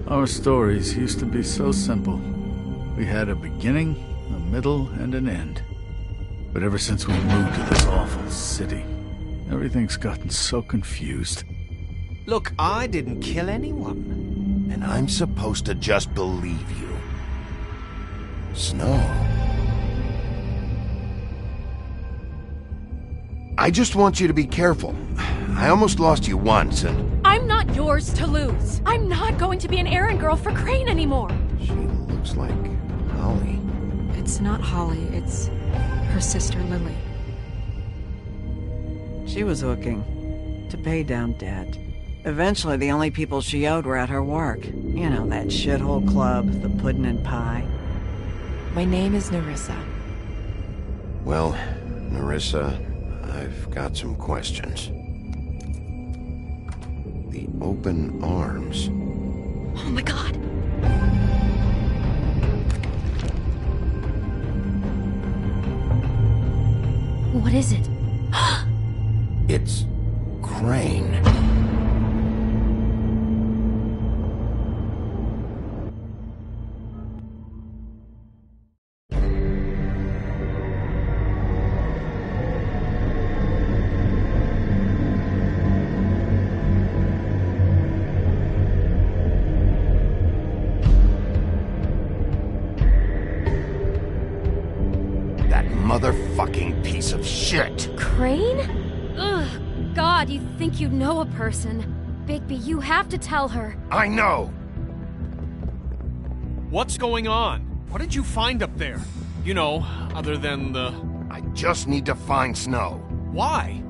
Our stories used to be so simple. We had a beginning, a middle, and an end. But ever since we moved to this awful city, everything's gotten so confused. Look, I didn't kill anyone. And I'm supposed to just believe you. Snow. I just want you to be careful. I almost lost you once, and... I'm not yours to lose. I'm not going to be an errand girl for Crane anymore. She looks like Holly. It's not Holly, it's her sister Lily. She was looking to pay down debt. Eventually, the only people she owed were at her work. You know, that shithole club, the Puddin' and Pie. My name is Nerissa. Well, Nerissa, I've got some questions. The open arms. Oh my god. What is it? It's Crane. Motherfucking piece of shit! Crane? Ugh, God, you think you know a person. Bigby, you have to tell her. I know! What's going on? What did you find up there? You know, other than the... I just need to find Snow. Why?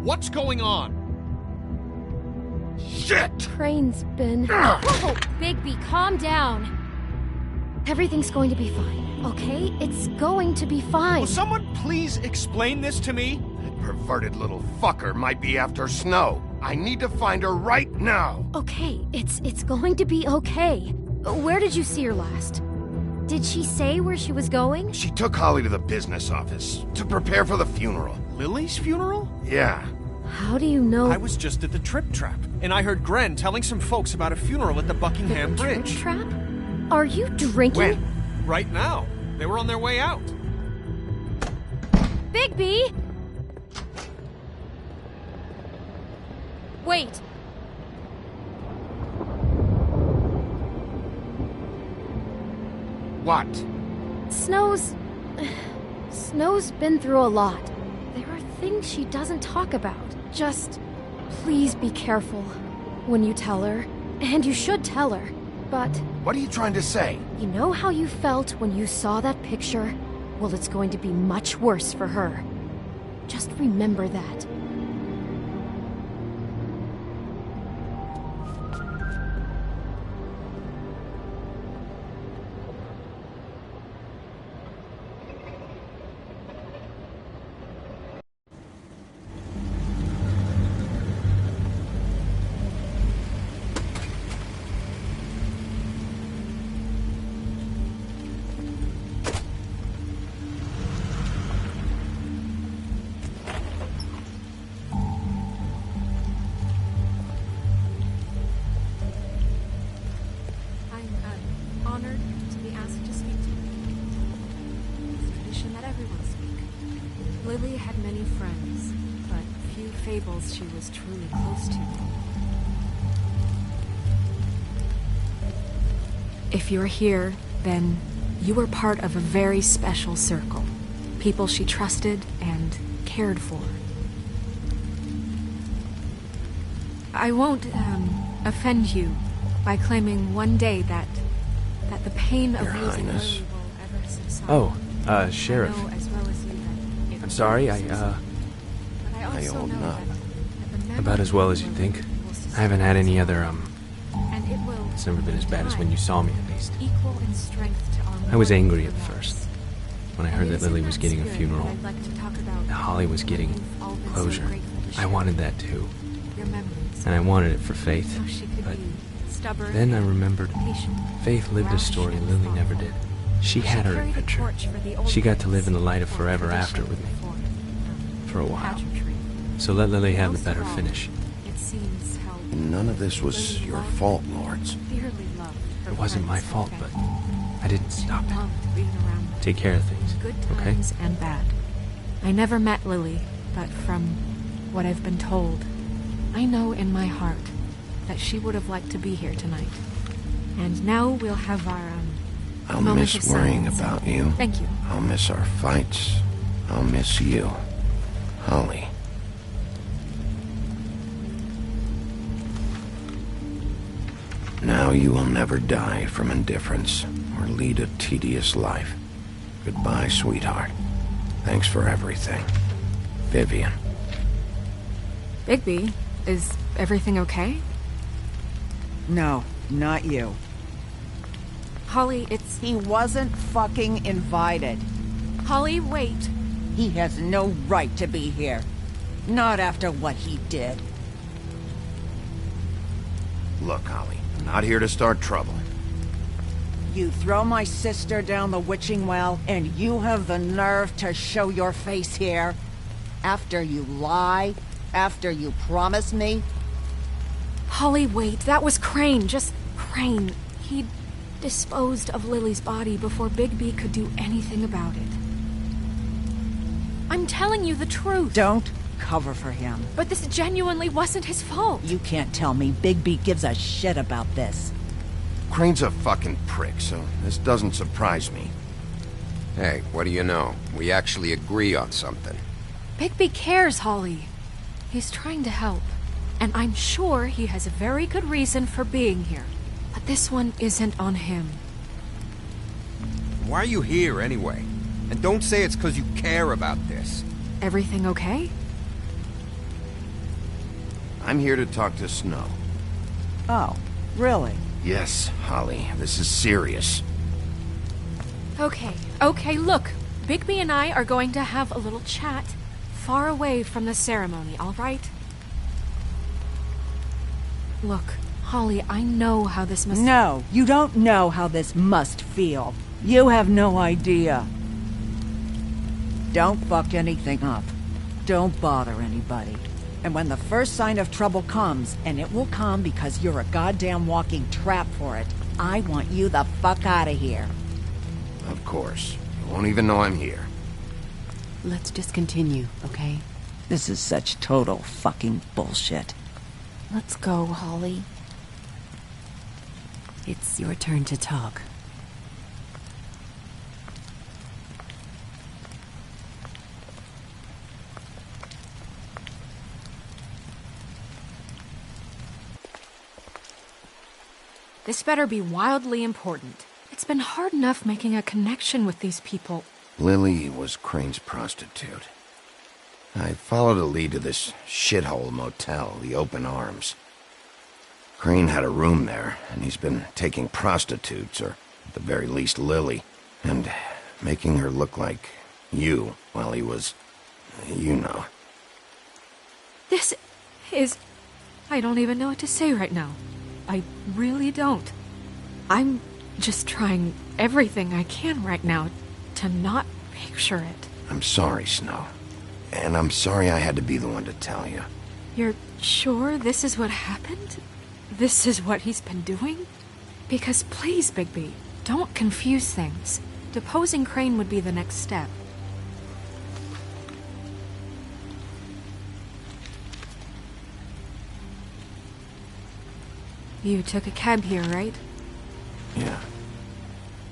What's going on? Shit! Crane's been... Whoa, Bigby, calm down. Everything's going to be fine, okay? It's going to be fine. Will someone please explain this to me? That perverted little fucker might be after Snow. I need to find her right now. Okay, it's going to be okay. Where did you see her last? Did she say where she was going? She took Holly to the business office to prepare for the funeral. Lily's funeral? Yeah. How do you know? I was just at the Trip Trap, and I heard Gren telling some folks about a funeral at the Buckingham Bridge. Trip Trap? Are you drinking? When? Right now. They were on their way out. Bigby! Wait. What? Snow's been through a lot. There are things she doesn't talk about. Just please be careful when you tell her. And you should tell her. But What are you trying to say? you know how you felt when you saw that picture? Well, it's going to be much worse for her. Just remember that. Honored to be asked to speak to you. It's a tradition that everyone speak. Lily had many friends, but few fables she was truly close to. If you're here, then you were part of a very special circle. People she trusted and cared for. I won't, offend you by claiming one day that the pain of Your losing Highness. Lily will ever subside. Oh, Sheriff. I know as well as you that it I'm sorry, will I subside. But I How you also holding know up? that the memory About as well as of you'd Lily think. will sustain I haven't had any us other, all. And it will, it's never been as bad as in when you time, saw me, at least. equal in strength to our I was mourning angry for at loss. first, when I And heard it that is in Lily was getting a spirit funeral, that I'd like to talk about that Holly was getting what you've all been so closure. grateful to I share. wanted that too, Your memories. and I wanted it for Faith. How she could But be stubborn, then I remembered patient, Faith lived a rash, story and Lily never thoughtful. did. She had her carried a adventure. torch for the old She got to live in the ways, light of for forever tradition after with me, for, for a while. pageantry. So let Lily have the Most better of all, finish. It seems how None of this was Lily your loved- fault, Lords. Dearly loved her It wasn't my friends, fault, okay? but I didn't stop it. Loved being around them. Take care of things, Good okay? times and bad. I never met Lily, but from what I've been told, I know in my heart that she would have liked to be here tonight. And now we'll have our, I'll moment miss of worrying silence. about you. Thank you. I'll miss our fights. I'll miss you. Holly. Now you will never die from indifference or lead a tedious life. Goodbye, sweetheart. Thanks for everything. Vivian. Bigby, is everything okay? No, not you. Holly, it's... He wasn't fucking invited. Holly, wait. He has no right to be here. Not after what he did. Look, Holly, I'm not here to start trouble. You throw my sister down the witching well, and you have the nerve to show your face here? After you lie? After you promise me? Holly, wait. That was Crane. Just Crane. He'd disposed of Lily's body before Bigby could do anything about it. I'm telling you the truth. Don't cover for him. But this genuinely wasn't his fault. You can't tell me Bigby gives a shit about this. Crane's a fucking prick, so this doesn't surprise me. Hey, what do you know? We actually agree on something. Bigby cares, Holly. He's trying to help. And I'm sure he has a very good reason for being here. But this one isn't on him. Why are you here, anyway? And don't say it's because you care about this. Everything okay? I'm here to talk to Snow. Oh, really? Yes, Holly, this is serious. Okay, look. Bigby and I are going to have a little chat far away from the ceremony, all right? Look, Holly, I know how this must... No, you don't know how this must feel. You have no idea. Don't fuck anything up. Don't bother anybody. And when the first sign of trouble comes, and it will come because you're a goddamn walking trap for it, I want you the fuck out of here. Of course. You won't even know I'm here. Let's just continue, okay? This is such total fucking bullshit. Let's go, Holly. It's your turn to talk. This better be wildly important. It's been hard enough making a connection with these people. Lily was Crane's prostitute. I followed a lead to this shithole motel, the Open Arms. Crane had a room there, and he's been taking prostitutes, or at the very least Lily, and making her look like you while he was... you know. This is... I don't even know what to say right now. I really don't. I'm just trying everything I can right now to not picture it. I'm sorry, Snow. And I'm sorry I had to be the one to tell you. You're sure this is what happened? This is what he's been doing? Because please, Bigby, don't confuse things. Deposing Crane would be the next step. You took a cab here, right? Yeah.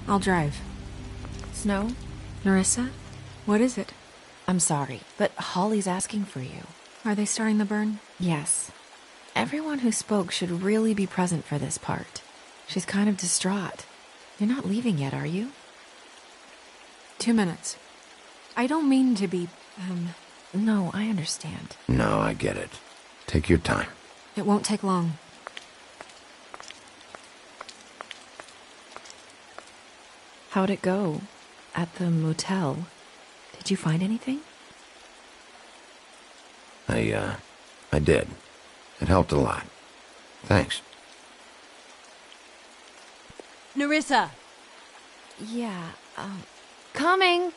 I'll drive. Snow, Nerissa? What is it? I'm sorry, but Holly's asking for you. Are they starting the burn? Yes. Everyone who spoke should really be present for this part. She's kind of distraught. You're not leaving yet, are you? 2 minutes. I don't mean to be, No, I understand. No, I get it. Take your time. It won't take long. How'd it go? At the motel? Did you find anything? I did. It helped a lot. Thanks. Nerissa! Yeah, coming!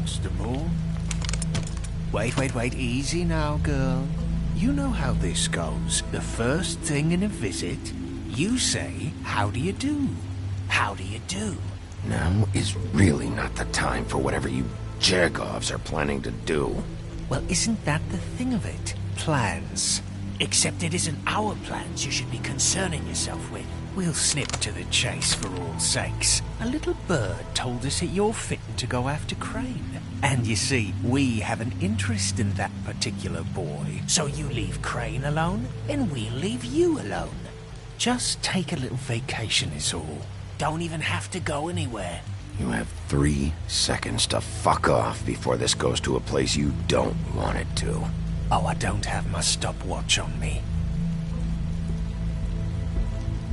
Constable. Wait, easy now, girl. You know how this goes. The first thing in a visit, you say, how do you do? How do you do? Now is really not the time for whatever you Jergovs are planning to do. Well, isn't that the thing of it? Plans. Except it isn't our plans you should be concerning yourself with. We'll snip to the chase for all sakes. A little bird told us that you're fitting to go after Crane. And you see, we have an interest in that particular boy. So you leave Crane alone, and we'll leave you alone. Just take a little vacation is all. Don't even have to go anywhere. You have 3 seconds to fuck off before this goes to a place you don't want it to. Oh, I don't have my stopwatch on me.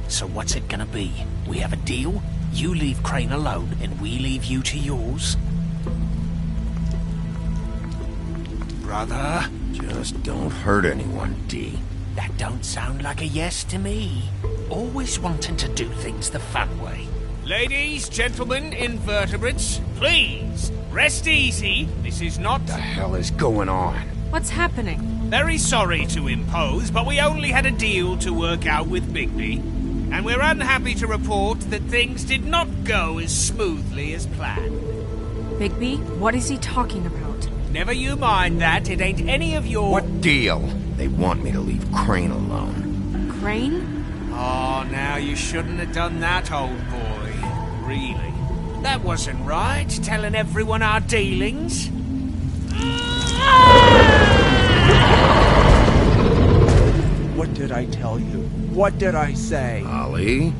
So what's it gonna be? We have a deal? You leave Crane alone, and we leave you to yours? Brother? Just don't hurt anyone, D. That don't sound like a yes to me. Always wanting to do things the fun way. Ladies, gentlemen, invertebrates, please, rest easy. This is not... What the hell is going on? What's happening? Very sorry to impose, but we only had a deal to work out with Bigby. And we're unhappy to report that things did not go as smoothly as planned. Bigby, what is he talking about? Never you mind that, it ain't any of your... What deal? They want me to leave Crane alone. Crane? Oh, now you shouldn't have done that, old boy. Really. That wasn't right, telling everyone our dealings. What did I tell you? What did I say? Holly?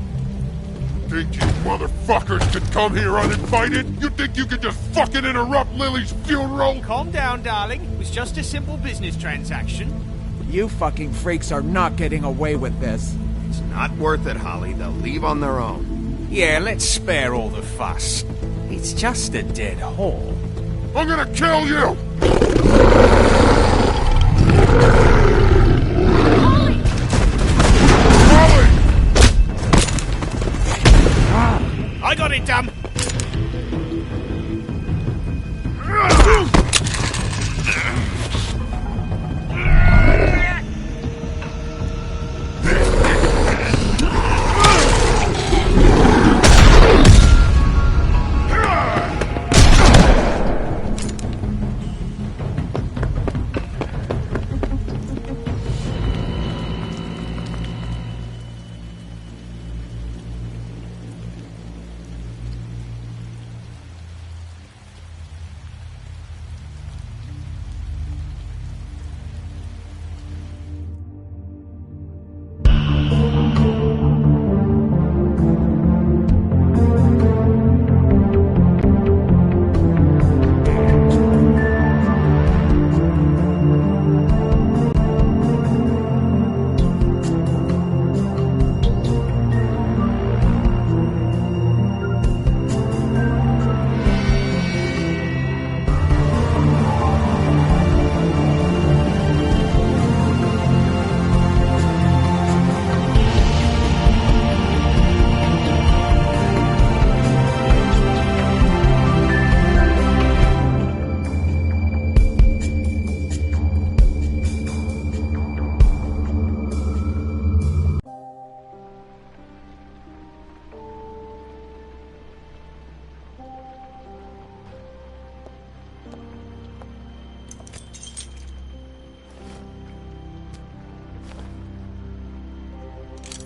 Think you motherfuckers could come here uninvited? You think you could just fucking interrupt Lily's funeral? Calm down, darling. It was just a simple business transaction. You fucking freaks are not getting away with this. It's not worth it, Holly. They'll leave on their own. Yeah, let's spare all the fuss. It's just a dead hole. I'm gonna kill you! I got it, damn!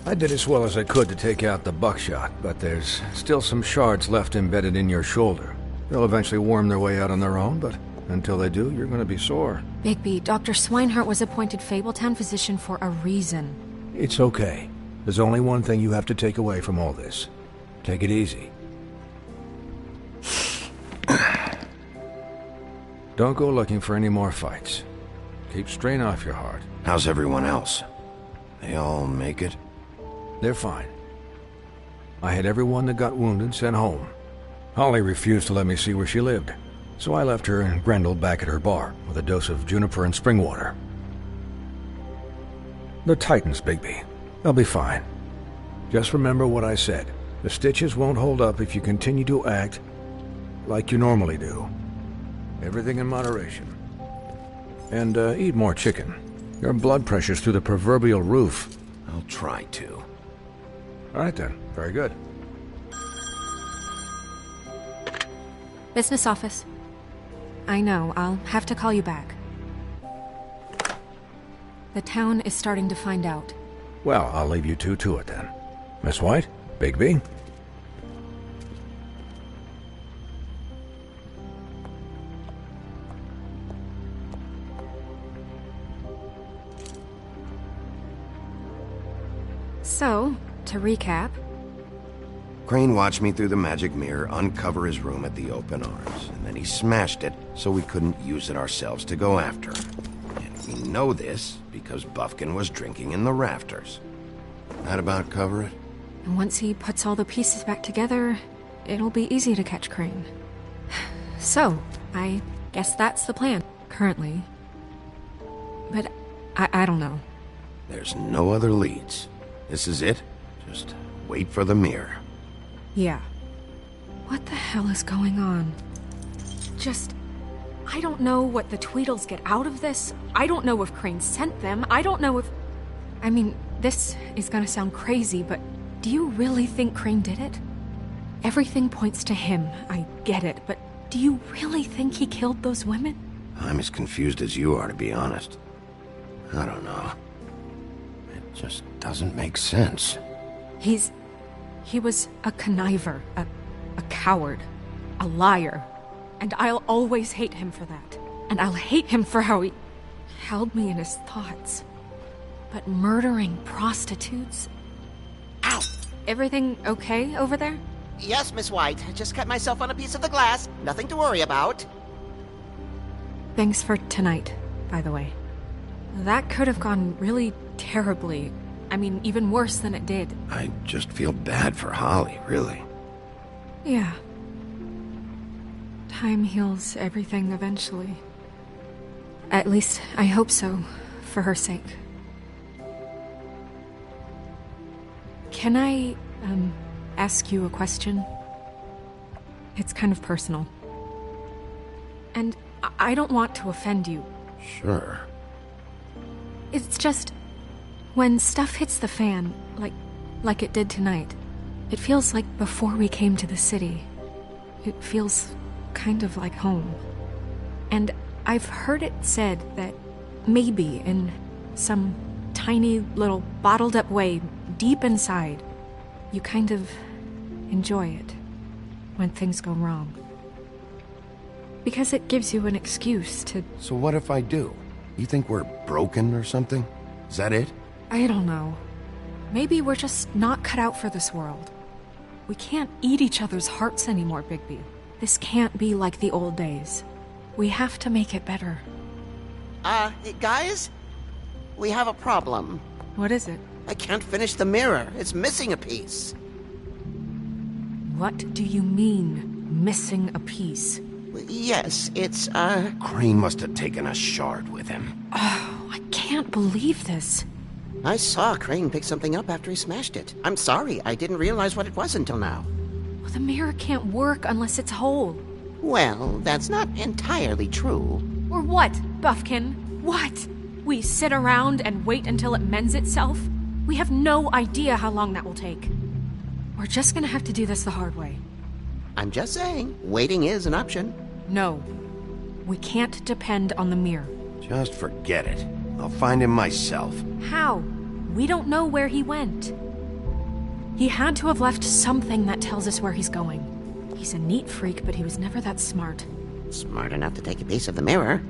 I did as well as I could to take out the buckshot, but there's still some shards left embedded in your shoulder. They'll eventually worm their way out on their own, but until they do, you're gonna be sore. Bigby, Dr. Swinehart was appointed Fabletown physician for a reason. It's okay. There's only one thing you have to take away from all this. Take it easy. Don't go looking for any more fights. Keep strain off your heart. How's everyone else? They all make it? They're fine. I had everyone that got wounded sent home. Holly refused to let me see where she lived, so I left her and Grendel back at her bar with a dose of juniper and spring water. They're Titans, Bigby. They'll be fine. Just remember what I said. The stitches won't hold up if you continue to act like you normally do. Everything in moderation. And eat more chicken. Your blood pressure's through the proverbial roof. I'll try to. All right then. Very good. Business office. I know, I'll have to call you back. The town is starting to find out. Well, I'll leave you two to it then. Miss White? Bigby? So, to recap... Crane watched me through the magic mirror uncover his room at the Open Arms, and then he smashed it so we couldn't use it ourselves to go after him. And we know this because Bufkin was drinking in the rafters. That about cover it? And once he puts all the pieces back together, it'll be easy to catch Crane. So, I guess that's the plan, currently. But I don't know. There's no other leads. This is it. Just wait for the mirror. Yeah. What the hell is going on? I don't know what the Tweedles get out of this. I don't know if Crane sent them. I don't know if... I mean, this is gonna sound crazy, but do you really think Crane did it? Everything points to him, I get it, but do you really think he killed those women? I'm as confused as you are, to be honest. I don't know. It just doesn't make sense. He was a conniver, a coward, a liar. And I'll always hate him for that. And I'll hate him for how he held me in his thoughts. But murdering prostitutes? Ow! Everything okay over there? Yes, Miss White. I just cut myself on a piece of the glass. Nothing to worry about. Thanks for tonight, by the way. That could have gone really terribly. I mean, even worse than it did. I just feel bad for Holly, really. Yeah. Time heals everything eventually. At least, I hope so, for her sake. Can I, ask you a question? It's kind of personal. And I don't want to offend you. Sure. It's just... when stuff hits the fan, like it did tonight, it feels like before we came to the city. It feels kind of like home. And I've heard it said that maybe in some tiny little bottled up way deep inside, you kind of enjoy it when things go wrong. Because it gives you an excuse to... So what if I do? You think we're broken or something? Is that it? I don't know. Maybe we're just not cut out for this world. We can't eat each other's hearts anymore, Bigby. This can't be like the old days. We have to make it better. Guys? We have a problem. What is it? I can't finish the mirror. It's missing a piece. What do you mean, missing a piece? Yes, it's, Crane must have taken a shard with him. Oh, I can't believe this. I saw Crane pick something up after he smashed it. I'm sorry, I didn't realize what it was until now. Well, the mirror can't work unless it's whole. Well, that's not entirely true. Or what, Bufkin? What? We sit around and wait until it mends itself? We have no idea how long that will take. We're just gonna have to do this the hard way. I'm just saying, waiting is an option. No. We can't depend on the mirror. Just forget it. I'll find him myself. How? We don't know where he went. He had to have left something that tells us where he's going. He's a neat freak, but he was never that smart. Smart enough to take a piece of the mirror.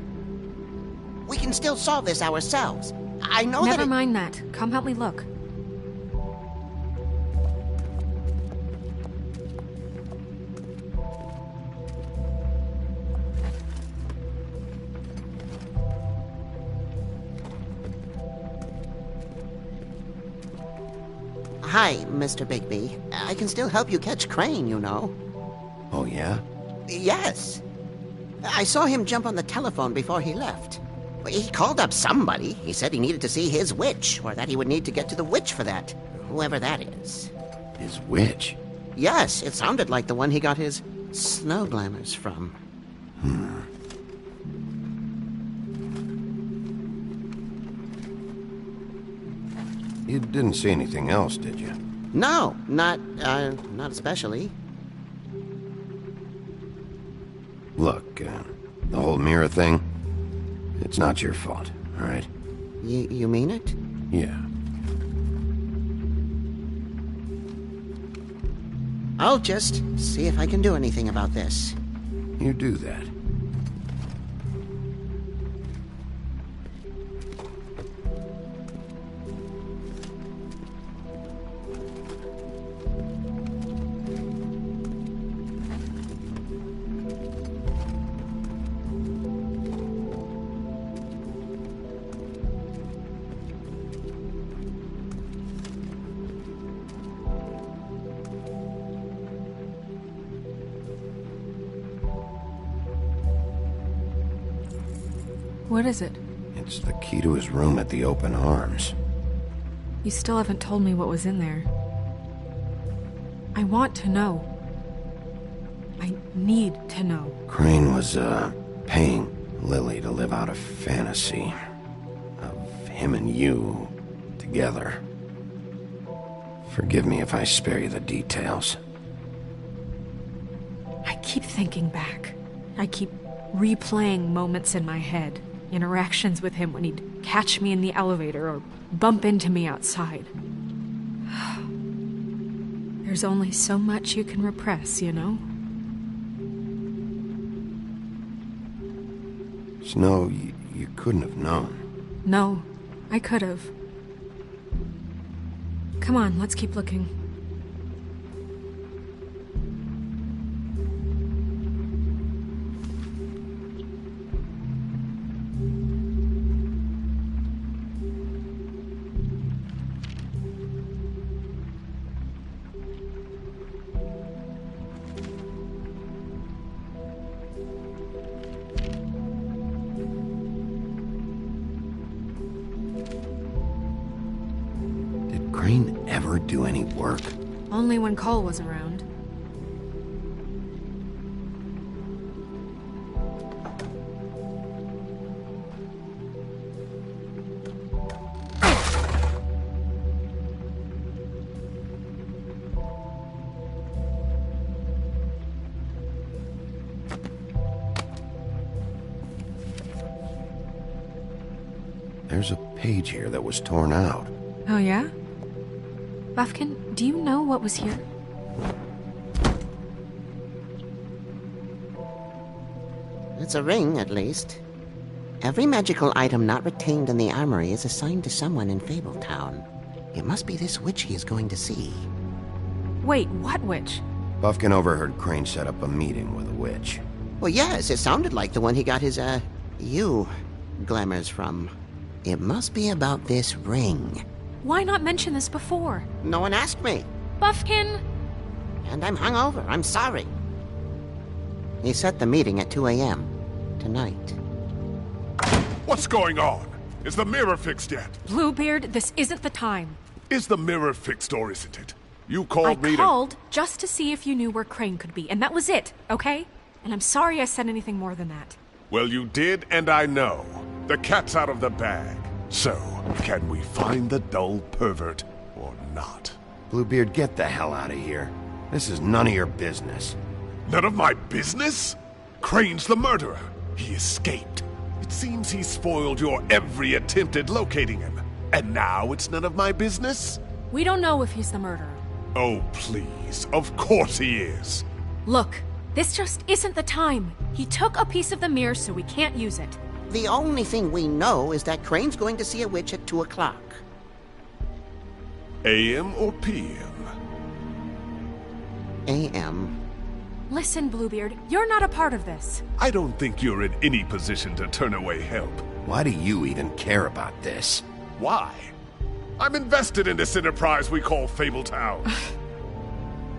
We can still solve this ourselves. I know Never mind that. Come help me look. Hi, Mr. Bigby. I can still help you catch Crane, you know. Oh, yeah? Yes. I saw him jump on the telephone before he left. He called up somebody. He said he needed to see his witch, or that he would need to get to the witch for that. Whoever that is. His witch? Yes, it sounded like the one he got his snow glamours from. You didn't see anything else, did you? No, not especially. Look, the whole mirror thing, it's not your fault, all right? You mean it? Yeah. I'll just see if I can do anything about this. You do that. What is it? It's the key to his room at the Open Arms. You still haven't told me what was in there. I want to know. I need to know. Crane was, paying Lily to live out a fantasy of him and you together. Forgive me if I spare you the details. I keep thinking back. I keep replaying moments in my head. Interactions with him when he'd catch me in the elevator or bump into me outside. There's only so much you can repress, you know? Snow, you couldn't have known. No, I could have. Come on, let's keep looking. Crane ever do any work? Only when Cole was around. There's a page here that was torn out. Oh, yeah? Buffkin, do you know what was here? It's a ring, at least. Every magical item not retained in the armory is assigned to someone in Fabletown. It must be this witch he is going to see. Wait, what witch? Buffkin overheard Crane set up a meeting with a witch. Well, yes, it sounded like the one he got his, glamours from. It must be about this ring. Why not mention this before? No one asked me. Buffkin! And I'm hungover. I'm sorry. He set the meeting at 2 a.m. tonight. What's going on? Is the mirror fixed yet? Bluebeard, this isn't the time. Is the mirror fixed or isn't it? You called me to... I called just to see if you knew where Crane could be, and that was it, okay? And I'm sorry I said anything more than that. Well, you did, and I know. The cat's out of the bag. So, can we find the dull pervert or not? Bluebeard, get the hell out of here. This is none of your business. None of my business? Crane's the murderer. He escaped. It seems he spoiled your every attempt at locating him. And now it's none of my business? We don't know if he's the murderer. Oh, please. Of course he is. Look, this just isn't the time. He took a piece of the mirror, so we can't use it. The only thing we know is that Crane's going to see a witch at 2 o'clock. AM or PM? AM. Listen, Bluebeard, you're not a part of this. I don't think you're in any position to turn away help. Why do you even care about this? Why? I'm invested in this enterprise we call Fabletown.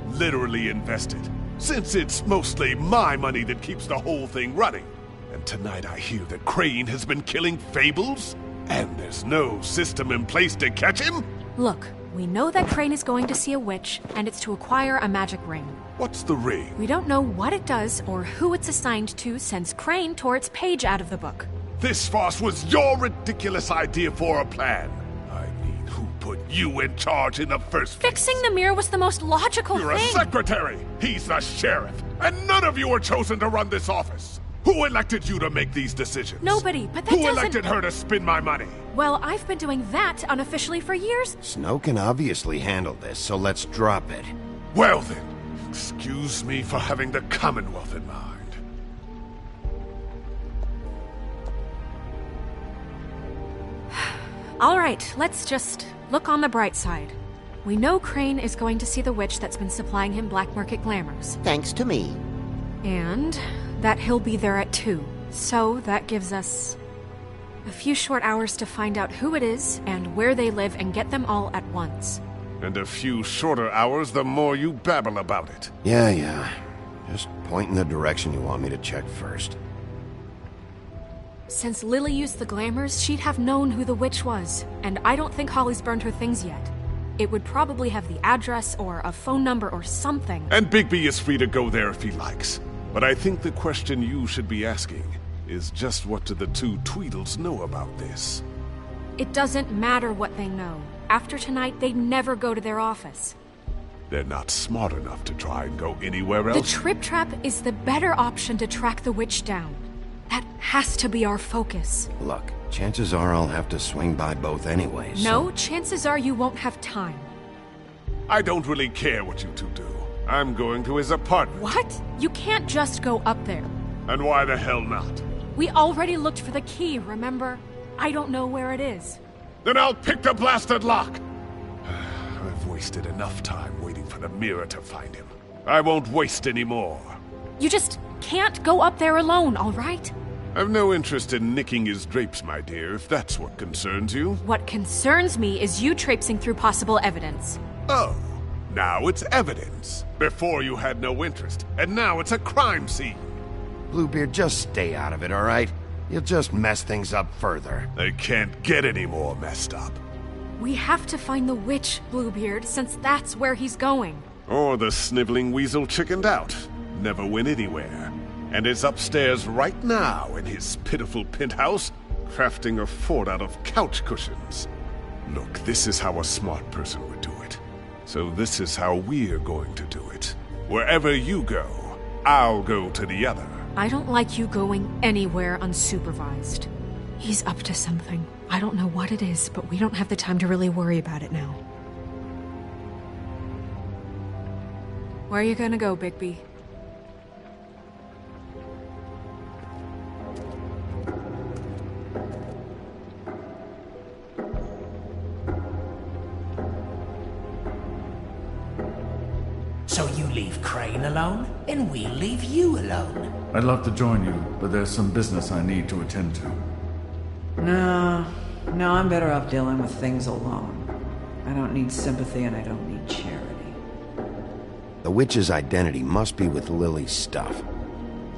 Literally invested, since it's mostly my money that keeps the whole thing running. And tonight I hear that Crane has been killing Fables, and there's no system in place to catch him? Look, we know that Crane is going to see a witch, and it's to acquire a magic ring. What's the ring? We don't know what it does or who it's assigned to since Crane tore its page out of the book. This farce was your ridiculous idea for a plan. I mean, who put you in charge in the first place? Fixing the mirror was the most logical You're thing. a secretary! He's the sheriff! And none of you were chosen to run this office! Who elected you to make these decisions? Nobody, but that Who doesn't... elected her to spend my money? Well, I've been doing that unofficially for years. Snow can obviously handle this, so let's drop it. Well then, excuse me for having the Commonwealth in mind. All right, let's just look on the bright side. We know Crane is going to see the witch that's been supplying him black market glamours. Thanks to me. And that he'll be there at 2. So that gives us a few short hours to find out who it is and where they live and get them all at once. And a few shorter hours the more you babble about it. Yeah. Just point in the direction you want me to check first. Since Lily used the glamours, she'd have known who the witch was, and I don't think Holly's burned her things yet. It would probably have the address or a phone number or something. And Bigby is free to go there if he likes. But I think the question you should be asking is just what do the two Tweedles know about this? It doesn't matter what they know. After tonight, they'd never go to their office. They're not smart enough to try and go anywhere else. The Trip Trap is the better option to track the witch down. That has to be our focus. Look, chances are I'll have to swing by both anyways. No, chances are you won't have time. I don't really care what you two do. I'm going to his apartment. What? You can't just go up there. And why the hell not? We already looked for the key, remember? I don't know where it is. Then I'll pick the blasted lock! I've wasted enough time waiting for the mirror to find him. I won't waste any more. You just can't go up there alone, all right? I've no interest in nicking his drapes, my dear, if that's what concerns you. What concerns me is you traipsing through possible evidence. Oh, now it's evidence. Before you had no interest, and now it's a crime scene. Bluebeard, just stay out of it, all right? You'll just mess things up further. They can't get any more messed up. We have to find the witch, Bluebeard, since that's where he's going. Or the sniveling weasel chickened out. Never went anywhere. And is upstairs right now in his pitiful penthouse, crafting a fort out of couch cushions. Look, this is how a smart person would do it. So this is how we're going to do it. Wherever you go, I'll go to the other. I don't like you going anywhere unsupervised. He's up to something. I don't know what it is, but we don't have the time to really worry about it now. Where are you gonna go, Bigby? So you leave Crane alone, and we'll leave you alone. I'd love to join you, but there's some business I need to attend to. No, I'm better off dealing with things alone. I don't need sympathy and I don't need charity. The witch's identity must be with Lily's stuff.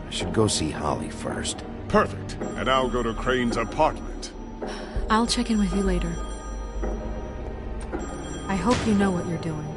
I should go see Holly first. Perfect. And I'll go to Crane's apartment. I'll check in with you later. I hope you know what you're doing.